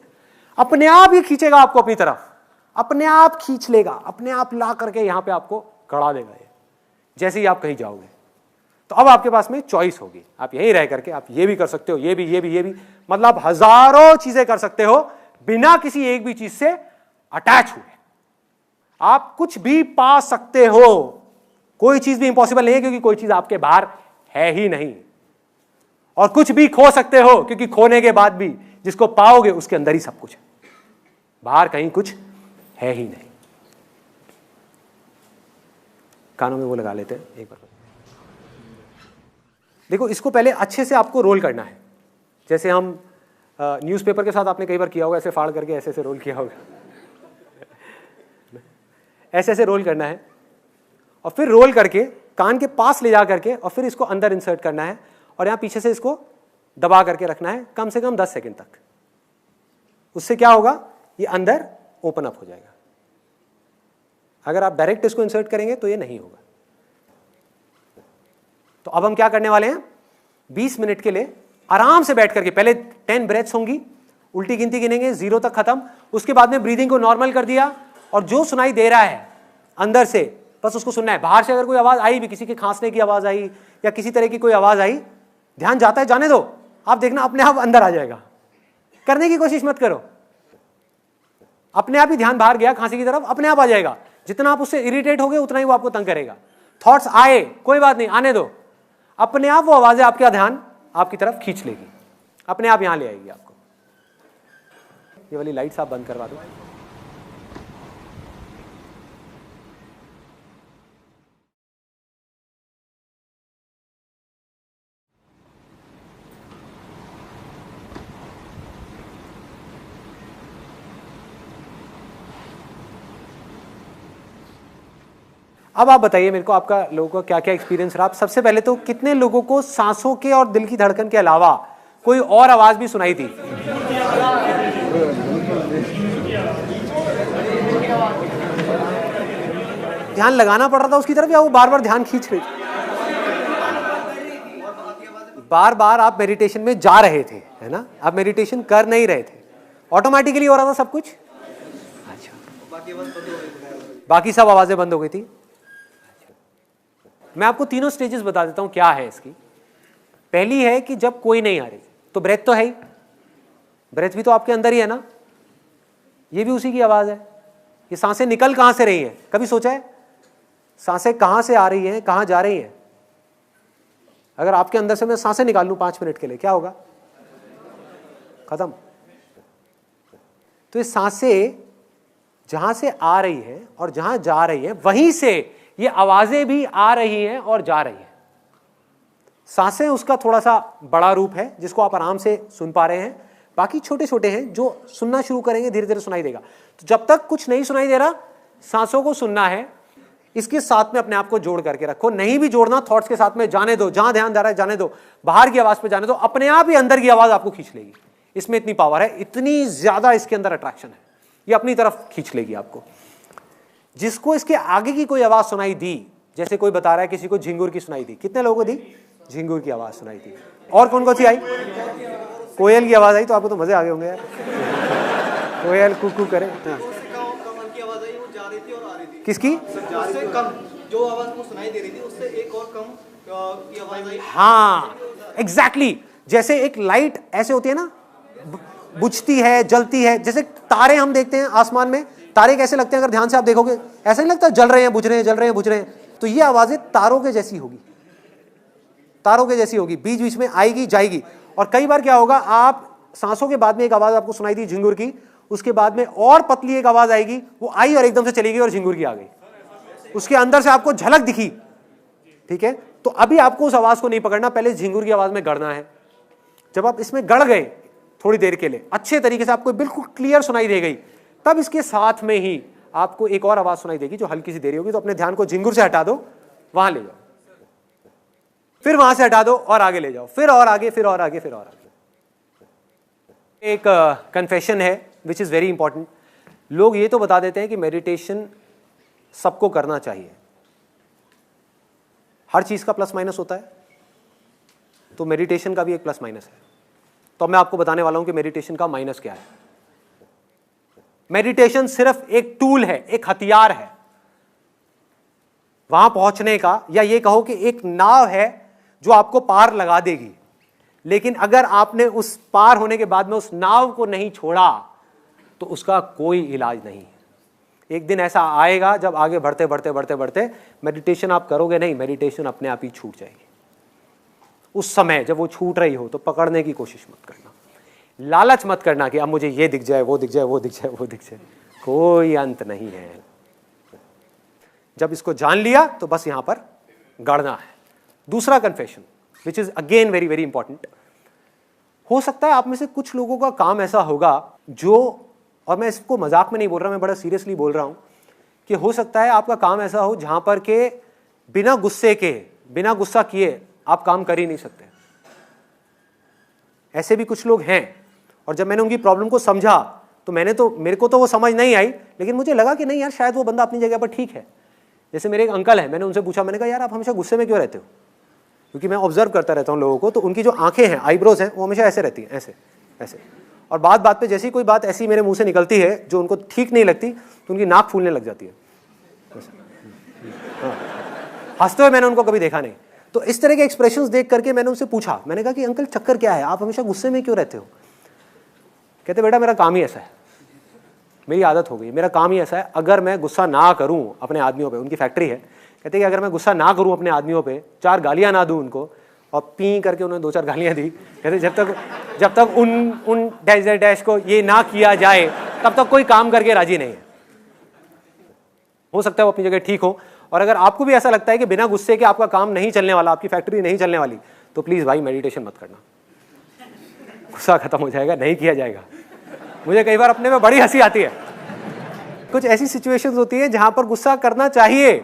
अपने आप ही खींचेगा आपको अपनी तरफ, अपने आप खींच लेगा, अपने आप ला करके यहां पे आपको कड़ा देगा ये, जैसे ही आप कहीं जाओगे। तो अब आपके पास में चॉइस होगी, आप यहीं रह करके आप ये भी कर सकते हो, ये भी, मतलब हजारों चीजें कर सकते हो बिना किसी एक भी चीज से अटैच हुए। आप कुछ भी पा सकते हो, कोई चीज भी इंपॉसिबल नहीं है, क्योंकि कोई चीज आपके बाहर है ही नहीं। और कुछ भी खो सकते हो, क्योंकि खोने के बाद भी जिसको पाओगे उसके अंदर ही सब कुछ है, बाहर कहीं कुछ है ही नहीं। कानों में वो लगा लेते हैं एक बार। देखो, इसको पहले अच्छे से आपको रोल करना है, जैसे हम न्यूज़पेपर के साथ आपने कई बार किया होगा, ऐसे फाड़ करके ऐसे ऐसे रोल किया होगा। ऐसे ऐसे रोल करना है, और फिर रोल करके कान के पास ले जा करके, और फिर इसको अंदर इंसर्ट करना है, और यहां पीछे से इसको दबा करके रखना है कम से कम 10 सेकंड तक। उससे क्या होगा, ये अंदर ओपन अप हो जाएगा। अगर आप डायरेक्ट इसको इंसर्ट करेंगे तो ये नहीं होगा। तो अब हम क्या करने वाले हैं, 20 मिनट के लिए आराम से बैठ करके, पहले 10 ब्रेथ्स होंगी, उल्टी गिनती गिनेंगे 0 तक खत्म। उसके बाद में ब्रीदिंग को नॉर्मल कर दिया, और जो सुनाई दे रहा है अंदर से बस उसको सुनना है। बाहर से अगर कोई आवाज आई भी, किसी के खांसने की आवाज आई या किसी तरह की कोई आवाज आई, ध्यान जाता है, जाने दो, आप देखना अपने आप अंदर आ जाएगा। करने की कोशिश मत करो, अपने आप ही ध्यान बाहर गया खांसी की तरफ, अपने आप आ जाएगा। जितना आप उससे इरिटेट होगे उतना ही वो आपको तंग करेगा। थॉट्स आए, कोई बात नहीं, आने दो, अपने आप वो आवाजें आपका ध्यान आपकी तरफ खींच लेगी, अपने आप यहां ले आएगी आपको। ये वाली लाइट्स आप बंद करवा दो। अब आप बताइए मेरे को, आपका लोगों का क्या क्या एक्सपीरियंस रहा। सबसे पहले तो कितने लोगों को सांसों के और दिल की धड़कन के अलावा कोई और आवाज भी सुनाई थी? ध्यान लगाना पड़ रहा था उसकी तरफ, या वो बार बार ध्यान खींच रही? बार बार आप मेडिटेशन में जा रहे थे, है ना, आप मेडिटेशन कर नहीं रहे थे, ऑटोमेटिकली हो रहा था सब कुछ। अच्छा, बाकी सब आवाजें बंद हो गई थी। मैं आपको तीनों स्टेजेस बता देता हूं क्या है इसकी। पहली है कि जब कोई नहीं आ रही, तो ब्रेथ तो है ही, ब्रेथ भी तो आपके अंदर ही है ना, ये भी उसी की आवाज है। ये सांसें निकल कहां से रही हैं, कभी सोचा है सांसें कहां से आ रही हैं, कहां जा रही हैं? अगर आपके अंदर से मैं सांसें निकाल लूं 5 मिनट के लिए, क्या होगा? खत्म। तो ये सांसें जहां से आ रही हैं और जहां जा रही हैं, वहीं से ये आवाजें भी आ रही हैं और जा रही हैं। सांसें उसका थोड़ा सा बड़ा रूप है जिसको आप आराम से सुन पा रहे हैं, बाकी छोटे छोटे हैं जो सुनना शुरू करेंगे धीरे धीरे सुनाई देगा। तो जब तक कुछ नहीं सुनाई दे रहा, सांसों को सुनना है, इसके साथ में अपने आप को जोड़ करके रखो। नहीं भी जोड़ना, थॉट्स के साथ में जाने दो, जहां ध्यान जा रहा है जाने दो, बाहर की आवाज पे जाने दो, अपने आप ही अंदर की आवाज आपको खींच लेगी। इसमें इतनी पावर है, इतनी ज्यादा इसके अंदर अट्रैक्शन है, ये अपनी तरफ खींच लेगी आपको। जिसको इसके आगे की कोई आवाज सुनाई दी, जैसे कोई बता रहा है किसी को झिंगुर की सुनाई दी, कितने लोगों को दी? झिंगुर की आवाज सुनाई थी। और कौन कौन सी आई? कोयल की आवाज आई, तो आपको तो मजे आ गए होंगे यार। कोयल कुकू करे। हाँ। किसकी? जो आवाज को सुनाई दे रही थी उससे एक और कम की आवाज आई। हाँ एग्जैक्टली जैसे एक लाइट ऐसे होती है ना, बुझती है, जलती है। जैसे तारे हम देखते हैं आसमान में, तारे कैसे लगते हैं अगर ध्यान से आप देखोगे? ऐसा नहीं लगता जल रहे हैं बुझ रहे हैं, जल रहे हैं बुझ रहे हैं। तो ये आवाजें तारों के जैसी होगी, तारों के जैसी होगी, बीच बीच में आएगी जाएगी। और कई बार क्या होगा, आप सांसों के बाद में एक आवाज आपको सुनाई दी झिंगुर की, उसके बाद में और पतली एक आवाज आएगी, वो आई और एकदम से चली गई और झिंगुर की आ गई। उसके अंदर से आपको झलक दिखी, ठीक है? तो अभी आपको उस आवाज को नहीं पकड़ना, पहले झिंगुर की आवाज में गड़ना है। जब आप इसमें गड़ गए थोड़ी देर के लिए, अच्छे तरीके से आपको बिल्कुल क्लियर सुनाई दे गई, तब इसके साथ में ही आपको एक और आवाज सुनाई देगी जो हल्की सी देरी होगी। तो अपने ध्यान को झिंगुर से हटा दो, वहां ले जाओ, फिर वहां से हटा दो और आगे ले जाओ, फिर और आगे, फिर और आगे, फिर और आगे। एक कन्फेशन है विच इज वेरी इंपॉर्टेंट। लोग ये तो बता देते हैं कि मेडिटेशन सबको करना चाहिए, हर चीज का प्लस माइनस होता है, तो मेडिटेशन का भी एक प्लस माइनस है। तो मैं आपको बताने वाला हूं कि मेडिटेशन का माइनस क्या है। मेडिटेशन सिर्फ एक टूल है, एक हथियार है वहां पहुंचने का, या ये कहो कि एक नाव है जो आपको पार लगा देगी। लेकिन अगर आपने उस पार होने के बाद में उस नाव को नहीं छोड़ा तो उसका कोई इलाज नहीं है। एक दिन ऐसा आएगा जब आगे बढ़ते बढ़ते बढ़ते बढ़ते मेडिटेशन आप करोगे नहीं, मेडिटेशन अपने आप ही छूट जाएगी। उस समय जब वो छूट रही हो तो पकड़ने की कोशिश मत करना, लालच मत करना कि अब मुझे ये दिख जाए, वो दिख जाए, वो दिख जाए, वो दिख जाए। कोई अंत नहीं है। जब इसको जान लिया तो बस यहां पर गड़ना है। दूसरा confession which is again very very important. हो सकता है आप में से कुछ लोगों का काम ऐसा होगा जो, और मैं इसको मजाक में नहीं बोल रहा, मैं बड़ा सीरियसली बोल रहा हूं, कि हो सकता है आपका काम ऐसा हो जहां पर के बिना गुस्से के, बिना गुस्सा किए आप काम कर ही नहीं सकते। ऐसे भी कुछ लोग हैं। और जब मैंने उनकी प्रॉब्लम को समझा तो मेरे को तो वो समझ नहीं आई, लेकिन मुझे लगा कि नहीं यार, शायद वो बंदा अपनी जगह पर ठीक है। जैसे मेरे एक अंकल है, मैंने उनसे पूछा, मैंने कहा यार आप हमेशा गुस्से में क्यों रहते हो? क्योंकि मैं ऑब्जर्व करता रहता हूँ लोगों को, तो उनकी जो आंखें हैं, आईब्रोज हैं, वो हमेशा ऐसे रहती हैं, ऐसे ऐसे। और बात बात पे जैसी कोई बात ऐसी मेरे मुंह से निकलती है जो उनको ठीक नहीं लगती, तो उनकी नाक फूलने लग जाती है। हाँ। हंसते हुए मैंने उनको कभी देखा नहीं। तो इस तरह के एक्सप्रेशंस देख करके मैंने उनसे पूछा, मैंने कहा कि अंकल चक्कर क्या है, आप हमेशा गुस्से में क्यों रहते हो? कहते बेटा मेरा काम ही ऐसा है, मेरी आदत हो गई, मेरा काम ही ऐसा है, अगर मैं गुस्सा ना करूं अपने आदमियों पे, उनकी फैक्ट्री है, कहते कि अगर मैं गुस्सा ना करूं अपने आदमियों पे, 4 गालियां ना दूं उनको, और पी करके उन्होंने 2-4 गालियां दी, कहते जब तक उन डैश को ये ना किया जाए तब तक कोई काम करके राजी नहीं है। हो सकता है वो अपनी जगह ठीक हो। और अगर आपको भी ऐसा लगता है कि बिना गुस्से के आपका काम नहीं चलने वाला, आपकी फैक्ट्री नहीं चलने वाली, तो प्लीज भाई मेडिटेशन मत करना, गुस्सा खत्म हो जाएगा, नहीं किया जाएगा। मुझे कई बार अपने में बड़ी हंसी आती है। कुछ ऐसी सिचुएशंस होती है जहां पर गुस्सा करना चाहिए।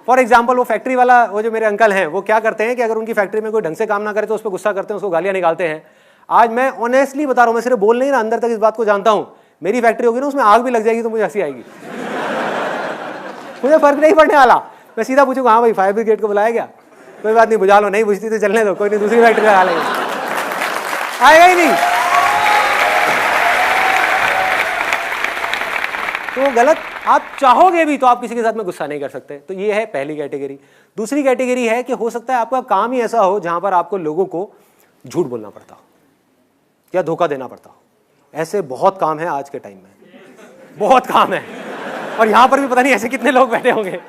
फॉर एग्जाम्पल वो फैक्ट्री वाला, वो जो मेरे अंकल हैं, वो क्या करते हैं कि अगर उनकी फैक्ट्री में कोई ढंग से काम ना करे तो उस पर गुस्सा करते हैं, उसको गालियां निकालते हैं। आज मैं ऑनेस्टली बता रहा हूं, मैं सिर्फ बोल नहीं रहा, अंदर तक इस बात को जानता हूं, मेरी फैक्ट्री होगी ना, उसमें आग भी लग जाएगी तो मुझे हंसी आएगी। मुझे फर्क नहीं पड़ने वाला, मैं सीधा पूछूंगा हाँ भाई फायर ब्रिगेड को बुलाया गया, कोई बात नहीं बुझा लो, नहीं बुझती तो चलने दो, कोई नहीं दूसरी फैक्ट्री लगा लेंगे, आएगा ही नहीं। तो गलत, आप चाहोगे भी तो आप किसी के साथ में गुस्सा नहीं कर सकते। तो ये है पहली कैटेगरी। दूसरी कैटेगरी है कि हो सकता है आपका काम ही ऐसा हो जहां पर आपको लोगों को झूठ बोलना पड़ता हो या धोखा देना पड़ता हो। ऐसे बहुत काम है आज के टाइम में, बहुत काम है, और यहां पर भी पता नहीं ऐसे कितने लोग बैठे होंगे।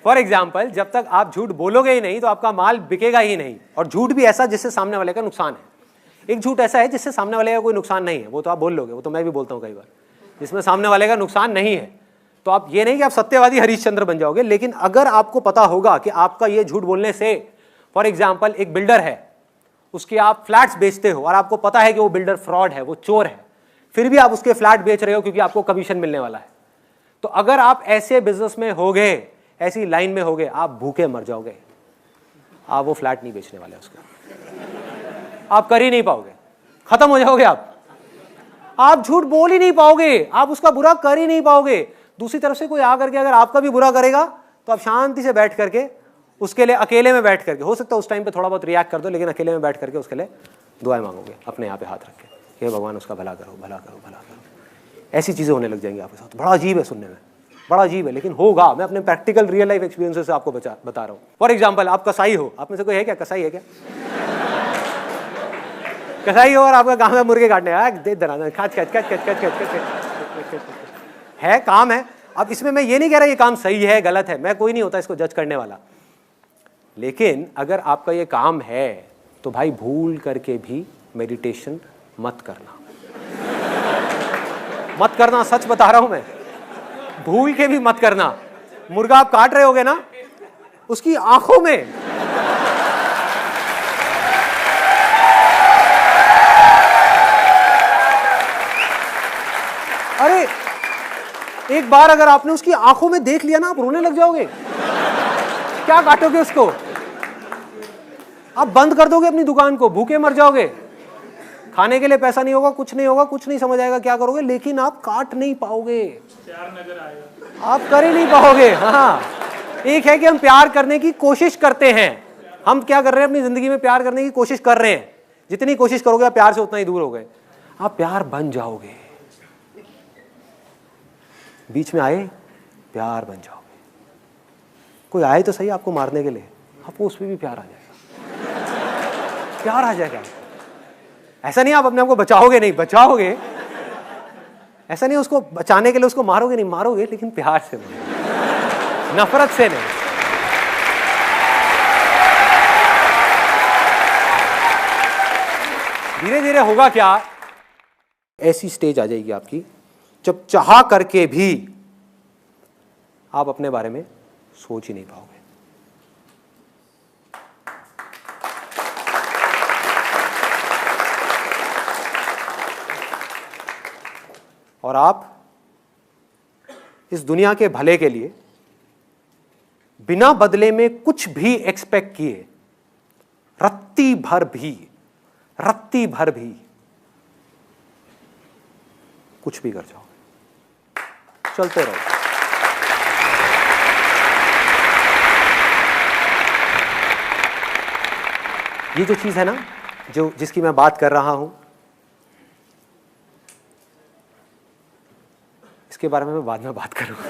फॉर एग्जाम्पल, जब तक आप झूठ बोलोगे ही नहीं तो आपका माल बिकेगा ही नहीं। और झूठ भी ऐसा जिससे सामने वाले का नुकसान है। एक झूठ ऐसा है जिससे सामने वाले का कोई नुकसान नहीं है, वो तो आप बोल लोगे, वो तो मैं भी बोलता हूं कई बार, जिसमें सामने वाले का नुकसान नहीं है। तो आप ये नहीं कि आप सत्यवादी हरीशचंद्र बन जाओगे, लेकिन अगर आपको पता होगा कि आपका ये झूठ बोलने से, फॉर एग्जाम्पल एक बिल्डर है, उसके आप फ्लैट्स बेचते हो और आपको पता है कि वो बिल्डर फ्रॉड है, वो चोर है, फिर भी आप उसके फ्लैट बेच रहे हो क्योंकि आपको कमीशन मिलने वाला है। तो अगर आप ऐसे बिजनेस में होगे, ऐसी लाइन में होगे, आप भूखे मर जाओगे, आप वो फ्लैट नहीं बेचने वाले उसका, आप कर ही नहीं पाओगे, खत्म हो जाओगे आप झूठ बोल ही नहीं पाओगे, आप उसका बुरा कर ही नहीं पाओगे। दूसरी तरफ से कोई आकर के अगर आपका भी बुरा करेगा तो आप शांति से बैठ करके उसके लिए, अकेले में बैठ करके, हो सकता है उस टाइम पे थोड़ा बहुत रिएक्ट कर दो, लेकिन अकेले में बैठ करके उसके लिए दुआएं मांगोगे अपने यहाँ पे हाथ रख के, हे भगवान उसका भला करो, भला करो, भला करो। ऐसी चीज़ें होने लग जाएंगी आपके साथ। बड़ा अजीब है सुनने में, बड़ा अजीब है, लेकिन होगा। मैं अपने प्रैक्टिकल रियल लाइफ एक्सपीरियंसेस से आपको बता रहा हूँ। फॉर एग्जाम्पल, आप कसाई हो, आप में से कोई है क्या कसाई है क्या? कसाई हो और आपका काम है मुर्गे काटने, दे दराना, खाच खाच खाच खाच खाच खाच है, काम है। अब इसमें मैं ये नहीं कह रहा ये काम सही है गलत है, मैं कोई नहीं होता इसको जज करने वाला, लेकिन अगर आपका ये काम है तो भाई भूल करके भी मेडिटेशन मत करना, मत करना, सच बता रहा हूं मैं, भूल के भी मत करना। मुर्गा आप काट रहे होगे ना, उसकी आंखों में अरे एक बार अगर आपने उसकी आंखों में देख लिया ना, आप रोने लग जाओगे। क्या काटोगे उसको? आप बंद कर दोगे अपनी दुकान को, भूखे मर जाओगे, खाने के लिए पैसा नहीं होगा, कुछ नहीं होगा, कुछ नहीं समझ आएगा क्या करोगे, लेकिन आप काट नहीं पाओगे, प्यार नजर आएगा, आप कर ही नहीं पाओगे। हाँ, एक है कि हम प्यार करने की कोशिश करते हैं, हम क्या कर रहे हैं अपनी जिंदगी में, प्यार करने की कोशिश कर रहे हैं। जितनी कोशिश करोगे आप प्यार से उतना ही दूर हो गए। आप प्यार बन जाओगे, बीच में आए प्यार बन जाओगे। कोई आए तो सही आपको मारने के लिए, आपको उस पर भी प्यार आ जाएगा, प्यार आ जाएगा। ऐसा नहीं आप अपने आप को बचाओगे, नहीं बचाओगे, ऐसा नहीं उसको बचाने के लिए उसको मारोगे, नहीं मारोगे, लेकिन प्यार से मारोगे, नफरत से नहीं। धीरे धीरे होगा क्या, ऐसी स्टेज आ जाएगी आपकी जब चाह करके भी आप अपने बारे में सोच ही नहीं पाओगे। और आप इस दुनिया के भले के लिए बिना बदले में कुछ भी एक्सपेक्ट किए रत्ती भर भी कुछ भी कर जाओ, चलते रहो। ये जो चीज है ना, जो जिसकी मैं बात कर रहा हूं, इसके बारे में मैं बाद में बात करूंगा।